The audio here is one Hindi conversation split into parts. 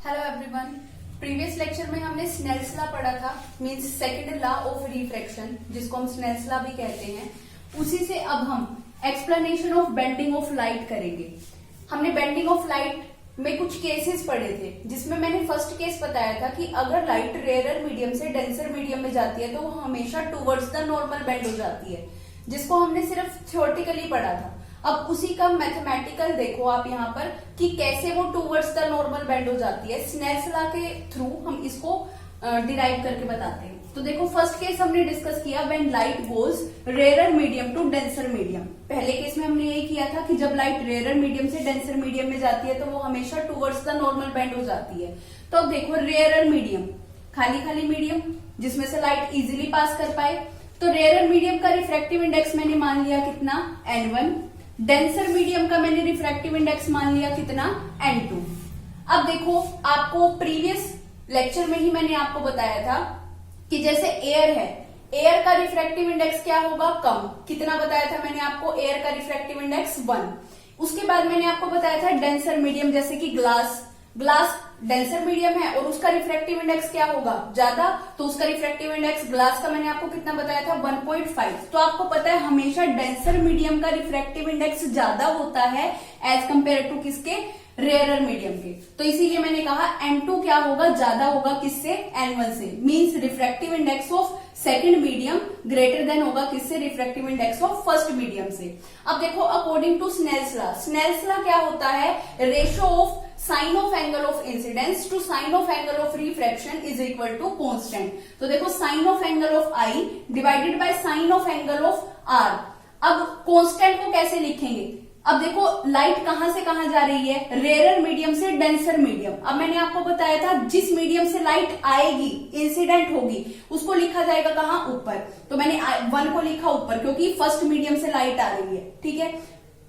Hello everyone. प्रीवियस लेक्चर में हमने स्नेल्स लॉ पढ़ा था, means second law of refraction, जिसको हम स्नेल्स लॉ भी कहते हैं। उसी से अब हम explanation of bending of light करेंगे। हमने बेंडिंग ऑफ लाइट में कुछ केसेस पढ़े थे, जिसमें मैंने फर्स्ट केस बताया था कि अगर लाइट रेयर मीडियम से डेंसर मीडियम में जाती है तो वो हमेशा टूवर्ड्स द नॉर्मल बेंड हो जाती है, जिसको हमने सिर्फ थ्योरेटिकली पढ़ा था। अब उसी का मैथमेटिकल देखो आप यहाँ पर कि कैसे वो टूवर्ड्स द नॉर्मल बेंड हो जाती है। स्नेल्स लॉ के थ्रू हम इसको डिराइव करके बताते हैं। तो देखो फर्स्ट केस हमने डिस्कस किया when light goes rare medium to denser medium. पहले केस में हमने यही किया था कि जब लाइट रेयर मीडियम से डेंसर मीडियम में जाती है तो वो हमेशा टूवर्ड्स द नॉर्मल बेंड हो जाती है। तो अब देखो रेयर मीडियम, खाली खाली मीडियम जिसमें से लाइट इजिली पास कर पाए। तो रेयर मीडियम का रिफ्रैक्टिव इंडेक्स मैंने मान लिया कितना, N1। डेंसर मीडियम का मैंने रिफ्रैक्टिव इंडेक्स मान लिया कितना, N2। अब देखो आपको प्रीवियस लेक्चर में ही मैंने आपको बताया था कि जैसे एयर है, एयर का रिफ्रैक्टिव इंडेक्स क्या होगा, कम। कितना बताया था मैंने आपको, एयर का रिफ्रैक्टिव इंडेक्स 1। उसके बाद मैंने आपको बताया था डेंसर मीडियम, जैसे कि ग्लास डेंसर मीडियम है और उसका रिफ्रैक्टिव इंडेक्स क्या होगा, ज्यादा। तो उसका रिफ्रैक्टिव इंडेक्स ग्लास का मैंने आपको कितना बताया था, 1.5। तो आपको पता है हमेशा डेंसर मीडियम का रिफ्रैक्टिव इंडेक्स ज्यादा होता है एज कंपेयर टू किसके, रेयर मीडियम के। तो इसीलिए मैंने कहा N2 क्या होगा, ज्यादा होगा किससे, N1 से। Means refractive index of second medium greater than होगा किससे, refractive index of first medium से। अब देखो अकॉर्डिंग टू स्नेल्स लॉ क्या होता है, ratio of sine of angle of incidence to sine of angle of refraction is equal to constant. तो देखो sine of angle of i divided by sine of angle of r. अब कांस्टेंट को कैसे लिखेंगे, अब देखो लाइट कहां से कहां जा रही है, रेयर मीडियम से डेंसर मीडियम। अब मैंने आपको बताया था जिस मीडियम से लाइट आएगी, इंसिडेंट होगी, उसको लिखा जाएगा कहां, ऊपर। तो मैंने 1 को लिखा ऊपर क्योंकि फर्स्ट मीडियम से लाइट आ रही है, ठीक है।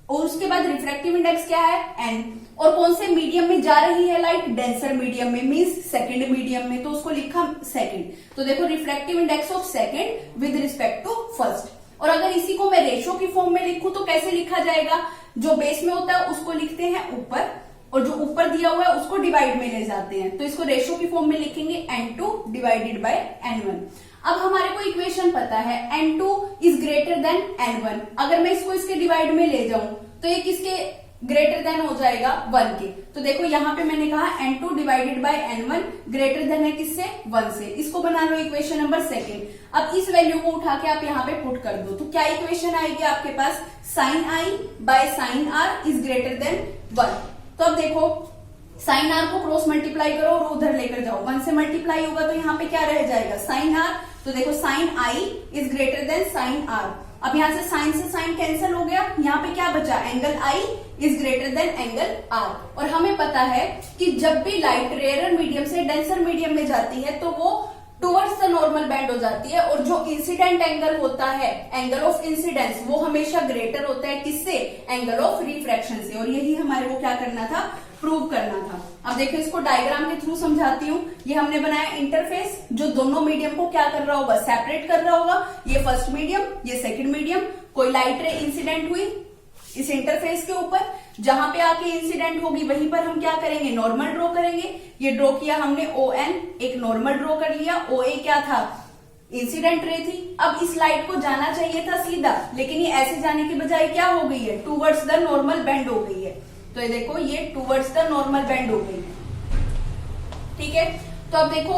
और उसके बाद रिफ्रैक्टिव इंडेक्स क्या है, N। और कौन से मीडियम में जा रही है लाइट, डेंसर मीडियम में, मींस सेकंड मीडियम में, तो उसको लिखा सेकंड। तो देखो refractive index of second with respect to first. और अगर इसी को मैं रेशो की फॉर्म में लिखूं तो कैसे लिखा जाएगा, जो बेस में होता है उसको लिखते हैं ऊपर और जो ऊपर दिया हुआ है उसको डिवाइड में ले जाते हैं। तो इसको रेशो की फॉर्म में लिखेंगे N2 डिवाइडेड बाय N1। अब हमारे को इक्वेशन पता है N2 is greater then N1। अगर मैं इसको इसके डिवाइड में ले जाऊं तो ये किसके ग्रेटर देन हो जाएगा, 1 के। तो देखो यहाँ पे मैंने कहा N2 divided by N1 greater than है किससे, 1 से। इसको बना लो इक्वेशन नंबर सेकेंड। अब इस वैल्यू को उठा के आप यहाँ पे पुट कर दो तो क्या इक्वेशन आएगी आपके पास, sine I by sine are is greater than 1। तो अब देखो साइन आर को क्रॉस मल्टीप्लाई करो और उधर लेकर जाओ, 1 से मल्टीप्लाई होगा तो यहाँ पे क्या रह जाएगा, साइन आर। तो देखो sine I is greater than sine r. अब यहाँ से साइन कैंसिल हो गया, यहाँ पे क्या बचा, angle I is greater than angle are. और हमें पता है कि जब भी लाइट रेयर मीडियम से डेंसर मीडियम में जाती है तो वो टुवर्ड्स द नॉर्मल बेंड हो जाती है। और जो इंसिडेंट एंगल होता है, एंगल ऑफ इंसिडेंस, वो हमेशा ग्रेटर होता है किससे, एंगल ऑफ रिफ्रैक्शन से। और यही हमारे को क्या करना था, प्रूव करना था। अब देखो इसको डायग्राम के थ्रू समझाती हूँ। ये हमने बनाया इंटरफेस जो दोनों मीडियम को क्या कर रहा होगा, सेपरेट कर रहा होगा। ये फर्स्ट मीडियम, ये सेकंड मीडियम। कोई लाइट रे इंसिडेंट हुई इस इंटरफेस के ऊपर, जहां पे आके इंसिडेंट होगी वहीं पर हम क्या करेंगे, नॉर्मल ड्रॉ करेंगे। ये ड्रॉ किया हमने ON, एक नॉर्मल ड्रॉ कर लिया। OA क्या था, इंसिडेंट रे थी। अब इस लाइट को जाना चाहिए था सीधा, लेकिन ये ऐसे जाने की बजाय क्या हो गई है, टूवर्ड्स द नॉर्मल बेंड हो गई है। तो ये देखो ये टूवर्ड्स द नॉर्मल बेंड हो गई है, ठीक है। तो अब देखो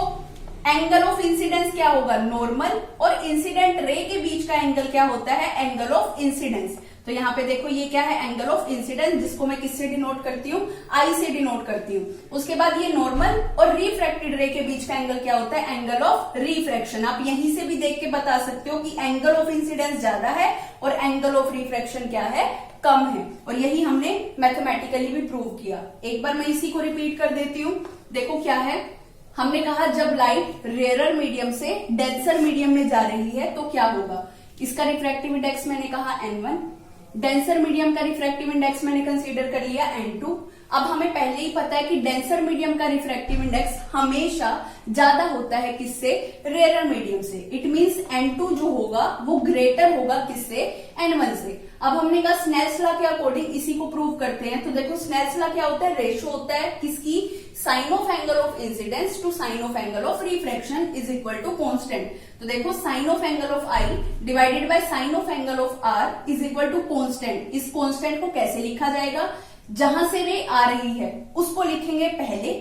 एंगल ऑफ इंसिडेंस क्या होगा, नॉर्मल, और इंसिडेंट रे के बीच का एंगल क्या होता है, एंगल ऑफ इंसिडेंस। तो यहाँ पे देखो ये क्या है, एंगल ऑफ इंसिडेंस, जिसको मैं किससे डिनोट करती हूँ, आई से डिनोट करती हूँ। उसके बाद ये नॉर्मल और रिफ्रैक्टेड रे के बीच का एंगल क्या होता है, एंगल ऑफ रिफ्रैक्शन। आप यहीं से भी देख के बता सकते हो कि एंगल ऑफ इंसिडेंस ज्यादा है और एंगल ऑफ रिफ्रैक्शन क्या है, कम है। और यही हमने मैथमेटिकली भी प्रूव किया। एक बार मैं इसी को रिपीट कर देती हूँ। देखो क्या है, हमने कहा जब लाइट रेयर मीडियम से डेंसर मीडियम में जा रही है तो क्या होगा, इसका रिफ्रैक्टिव इंडेक्स मैंने कहा N1, डेंसर मीडियम का रिफ्रैक्टिव इंडेक्स मैंने कंसीडर कर लिया N2। अब हमें पहले ही पता है कि डेंसर मीडियम का रिफ्रैक्टिव इंडेक्स हमेशा ज्यादा होता है किससे, रेयर मीडियम से। इट मींस N2 जो होगा वो ग्रेटर होगा किससे, N1 से। अब हमने कहा स्नेल्स लॉ के अकॉर्डिंग इसी को प्रूव करते हैं। तो देखो स्नेल्स लॉ क्या होता है, रेशो होता है किसकी, sine of angle of incidence to sine of angle of refraction is equal to constant. तो देखो sine of angle of i divided by sine of angle of r is equal to constant. इस कांस्टेंट को कैसे लिखा जाएगा, जहां से रे आ रही है उसको लिखेंगे पहले।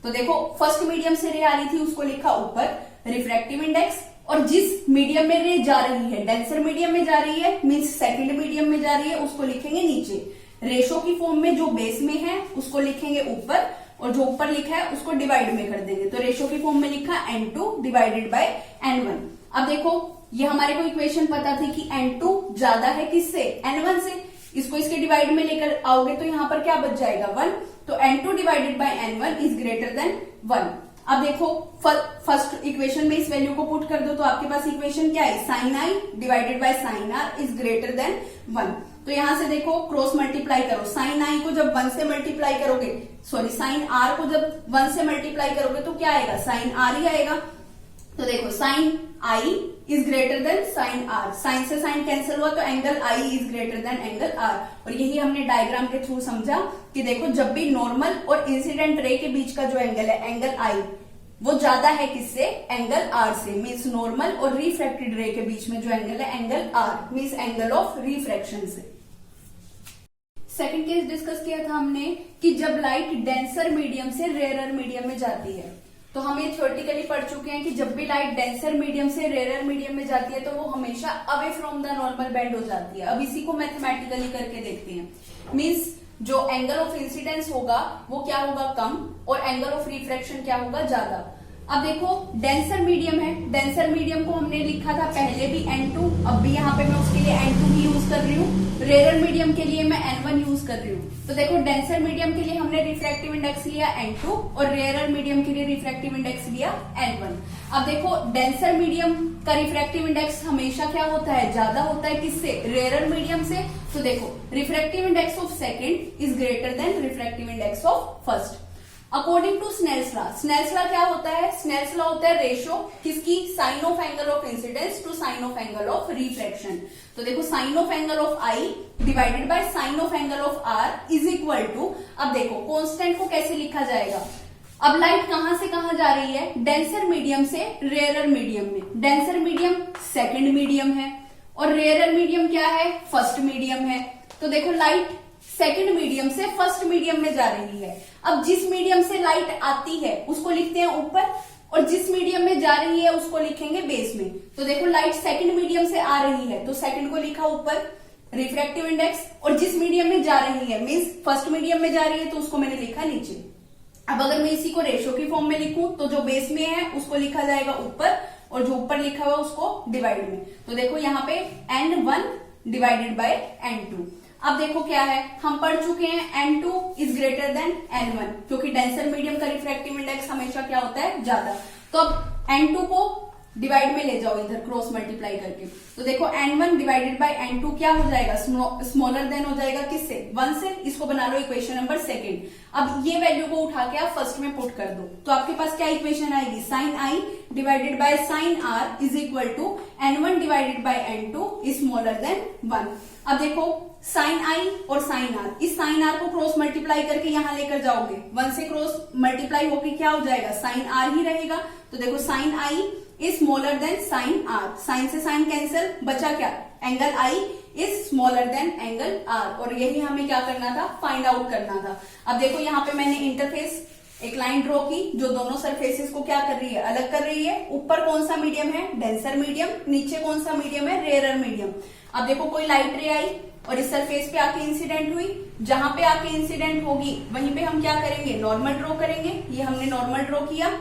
तो देखो फर्स्ट मीडियम से रे आ रही थी उसको लिखा ऊपर रिफ्रैक्टिव इंडेक्स, और जिस मीडियम में रे जा रही है, डेंसर मीडियम में जा रही है मींस सेकंड मीडियम में जा रही है, उसको लिखेंगे नीचे। रेशो की फॉर्म में जो बेस में है उसको लिखेंगे ऊपर, और जो ऊपर लिखा है उसको डिवाइड में कर देंगे। तो रेशो की फॉर्म में लिखा N2 डिवाइडेड बाय N1। अब देखो ये हमारे को इक्वेशन पता थी कि N2 ज्यादा है किससे, N1 से। इसको इसके डिवाइड में लेकर आओगे तो यहां पर क्या बच जाएगा, 1। तो N2 divided by N1 is greater than 1। अब देखो फर्स्ट इक्वेशन में इस वैल्यू को पुट कर दो तो आपके पास इक्वेशन क्या है, sine i divided by sine are is greater than 1। तो यहां से देखो क्रॉस मल्टीप्लाई करो, साइन आई को जब 1 से मल्टीप्लाई करोगे, सॉरी साइन आर को जब 1 से मल्टीप्लाई करोगे तो क्या आएगा, साइन आर ही आएगा। तो देखो sine I is greater than sine are, sine से साइन कैंसिल हुआ तो angle I is greater than angle are. और यही हमने डायग्राम के थ्रू समझा कि देखो जब भी नॉर्मल और इंसिडेंट रे के बीच का जो एंगल है, एंगल आई, वो ज्यादा है किससे, एंगल आर से। मीन्स नॉर्मल और रिफ्रैक्टेड रे के बीच में जो एंगल है, angle r means angle of refraction से। सेकंड केस डिस्कस किया था हमने कि जब लाइट डेंसर मीडियम से रेयर मीडियम में जाती है, तो हम ये थ्योरेटिकली पढ़ चुके हैं कि जब भी लाइट डेंसर मीडियम से रेयर मीडियम में जाती है तो वो हमेशा away from the normal bend हो जाती है। अब इसी को मैथमेटिकली करके देखते हैं। मीन्स जो एंगल ऑफ इंसिडेंस होगा वो क्या होगा, कम, और एंगल ऑफ रिफ्रैक्शन क्या होगा, ज्यादा। अब देखो डेंसर मीडियम है, डेंसर मीडियम को हमने लिखा था पहले भी N2, अब भी यहाँ पे मैं उसके लिए N2 ही यूज कर रही हूँ। रेयर मीडियम के लिए मैं N1 यूज कर रही हूँ। तो देखो डेंसर मीडियम के लिए हमने रिफ्रैक्टिव इंडेक्स लिया N2 और रेयर मीडियम के लिए रिफ्रैक्टिव इंडेक्स लिया N1। अब देखो डेंसर मीडियम का रिफ्रैक्टिव इंडेक्स हमेशा क्या होता है, ज्यादा होता है किससे, रेयर मीडियम से। तो देखो refractive index of second is greater than refractive index of first according to Snell's law. Snell's law क्या होता है, स्नेल्स लॉ होता है रेशो किसकी, sine of angle of incidence to sine of angle of refraction. तो देखो sine of angle of i divided by sine of angle of r is equal to, अब देखो कांस्टेंट को कैसे लिखा जाएगा। अब लाइट कहां से कहां जा रही है, डेंसर मीडियम से रेयर मीडियम में। डेंसर मीडियम सेकंड मीडियम है और रेयर मीडियम क्या है, फर्स्ट मीडियम है। तो देखो लाइट सेकंड मीडियम से फर्स्ट मीडियम में जा रही है। अब जिस मीडियम से लाइट आती है उसको लिखते हैं ऊपर, और जिस मीडियम में जा रही है उसको लिखेंगे बेस में। तो देखो लाइट सेकंड मीडियम से आ रही है तो सेकंड को लिखा ऊपर रिफ्रैक्टिव इंडेक्स, और जिस मीडियम में जा रही है मीन्स फर्स्ट मीडियम में जा रही है तो उसको मैंने लिखा नीचे। अब अगर मैं इसी को रेशो की फॉर्म में लिखूं तो जो बेस में है उसको लिखा जाएगा ऊपर, और जो ऊपर लिखा हुआ उसको डिवाइड में। तो देखो यहाँ पे N1 डिवाइडेड बाय N2। अब देखो क्या है, हम पढ़ चुके हैं N2 is greater then N1, क्योंकि डेंसर मीडियम का रिफ्रैक्टिव इंडेक्स हमेशा क्या होता है, ज्यादा। तो अब N2 को डिवाइड में ले जाओ इधर क्रॉस मल्टीप्लाई करके। तो देखो N1 डिवाइडेड बाय N2 क्या हो जाएगा, स्मॉलर देन हो जाएगा किससे, 1 से। इसको बना लो इक्वेशन नंबर सेकंड। अब ये वैल्यू को उठा के आप फर्स्ट में पुट कर दो तो आपके पास क्या इक्वेशन आएगी, sine i divided by sine are is equal to N1 divided by N2 is smaller than 1। अब देखो साइन आई और साइन आर, इस साइन आर को क्रॉस मल्टीप्लाई करके यहां लेकर जाओगे, 1 से क्रॉस मल्टीप्लाई होके क्या हो जाएगा, साइन आर ही रहेगा। तो देखो sine I is smaller than sine are, sine से साइन कैंसिल, बचा क्या, angle I is smaller than angle are. और यही हमें क्या करना था, फाइंड आउट करना था। अब देखो यहाँ पे मैंने इंटरफेस एक लाइन ड्रॉ की जो दोनों सरफेसेस को क्या कर रही है, अलग कर रही है। ऊपर कौन सा मीडियम है, डेंसर मीडियम, नीचे कौन सा मीडियम है, रेयर मीडियम। अब देखो कोई लाइट रे आई और इस सरफेस पे आके इंसिडेंट हुई, जहां पे आके इंसिडेंट होगी वहीं पे हम क्या करेंगे, नॉर्मल ड्रॉ करेंगे। ये हमने नॉर्मल ड्रॉ किया,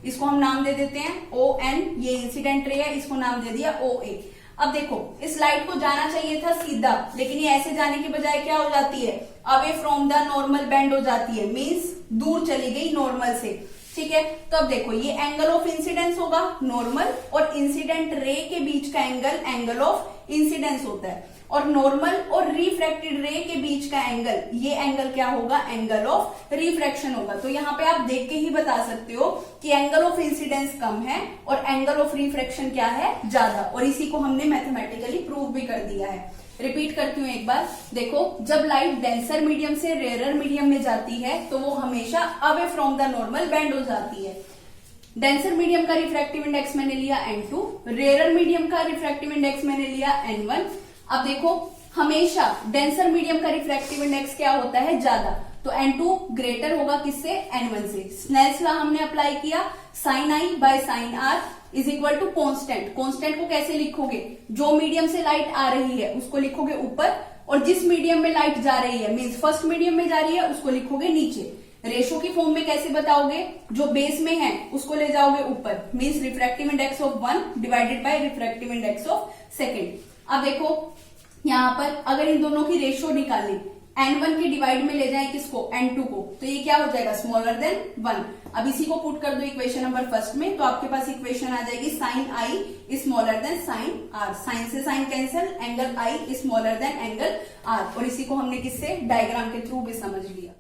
इसको हम नाम दे देते हैं ON, ये इंसिडेंट रे है, इसको नाम दे दिया OA। अब देखो इस लाइट को जाना चाहिए था सीधा, लेकिन ये ऐसे जाने के बजाय क्या हो जाती है, away from the normal bend हो जाती है, मीन्स दूर चली गई नॉर्मल से। ठीक है, तो अब देखो ये एंगल ऑफ इंसिडेंस होगा नॉर्मल, और इंसिडेंट रे के बीच का एंगल एंगल ऑफ इंसिडेंस होता है। और नॉर्मल और रिफ्रैक्टेड रे के बीच का एंगल, ये एंगल क्या होगा, एंगल ऑफ रिफ्रैक्शन होगा। तो यहाँ पे आप देख के ही बता सकते हो कि एंगल ऑफ इंसिडेंस कम है और एंगल ऑफ रिफ्रैक्शन क्या है, ज्यादा। और इसी को हमने मैथमेटिकली प्रूव भी कर दिया है। रिपीट करती हूँ एक बार, देखो जब लाइट डेंसर मीडियम से रेयर मीडियम में जाती है तो वो हमेशा away from the normal bend हो जाती है। डेंसर मीडियम का रिफ्रैक्टिव इंडेक्स मैंने लिया n2, रेयर मीडियम का रिफ्रैक्टिव इंडेक्स मैंने लिया n1। अब देखो हमेशा डेंसर मीडियम का रिफ्रैक्टिव इंडेक्स क्या होता है, ज्यादा, तो n2 ग्रेटर होगा किससे, n1 से। स्नेल्स लॉ हमने अप्लाई किया, sine I by sine are is equal to constant. Constant को कैसे लिखोगे, जो मीडियम से लाइट आ रही है उसको लिखोगे ऊपर, और जिस मीडियम में लाइट जा रही है मीन्स फर्स्ट मीडियम में जा रही है उसको लिखोगे नीचे। रेशो की फॉर्म में कैसे बताओगे, जो बेस में है उसको ले जाओगे ऊपर, means refractive index of 1 divided by refractive index of second. अब देखो यहाँ पर अगर इन दोनों की रेशो निकालें, n1 के डिवाइड में ले जाएं किसको, n2 को, तो ये क्या हो जाएगा, स्मॉलर देन 1। अब इसी को पुट कर दो इक्वेशन नंबर फर्स्ट में, तो आपके पास इक्वेशन आ जाएगी sine I is smaller than sine are. Sine से sine cancel, angle I is smaller than angle are. और इसी को हमने किससे, डायग्राम के थ्रू भी समझ लिया।